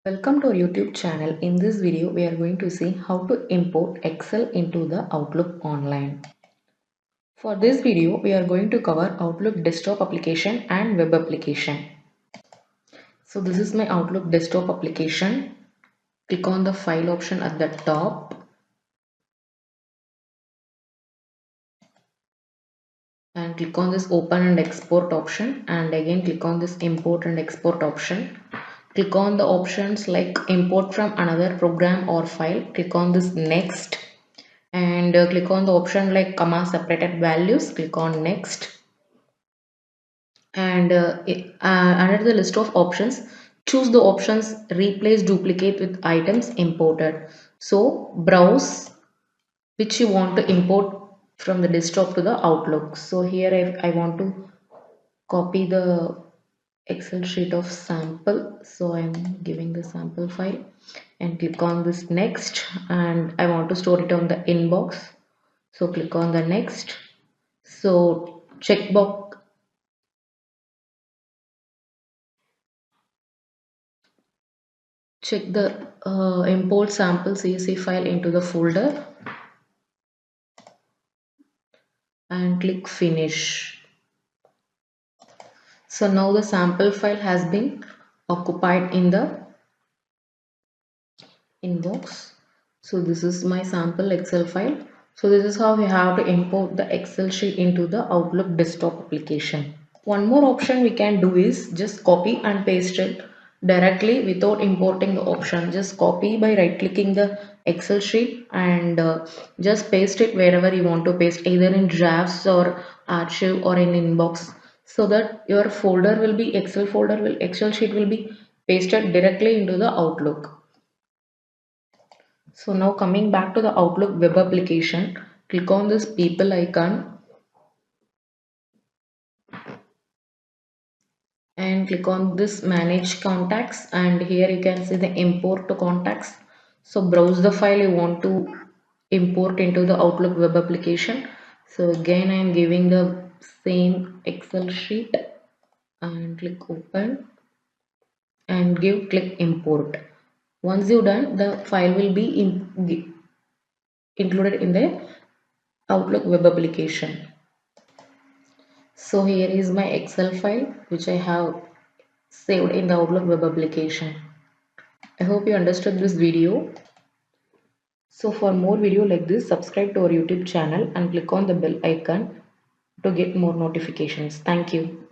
Welcome to our YouTube channel. In this video, we are going to see how to import Excel into the Outlook Online. For this video, we are going to cover Outlook desktop application and web application. So this is my Outlook desktop application. Click on the file option at the top. And click on this open and export option, and again click on this import and export option. Click on the options like import from another program or file. Click on this next, and click on the option like comma separated values. Click on next, and under the list of options, choose the options replace duplicate with items imported. So browse which you want to import from the desktop to the Outlook. So here I want to copy the Excel sheet of sample, so I'm giving the sample file and click on this next, and I want to store it on the inbox, so click on the next. So check the import sample CSV file into the folder and click finish. So now the sample file has been occupied in the inbox. So this is my sample Excel file. So this is how we have to import the Excel sheet into the Outlook desktop application. One more option we can do is just copy and paste it directly without importing the option. Just copy by right clicking the Excel sheet and just paste it wherever you want to paste, either in drafts or archive or in inbox, so that your folder will be Excel sheet will be pasted directly into the Outlook. So now coming back to the Outlook web application, click on this people icon and click on this manage contacts, and here you can see the import to contacts. So browse the file you want to import into the Outlook web application. So again I am giving the same Excel sheet and click open and click import. Once you done, the file will be included in the Outlook web application. So here is my Excel file which I have saved in the Outlook web application. I hope you understood this video. So for more video like this, subscribe to our YouTube channel and click on the bell icon to get more notifications. Thank you.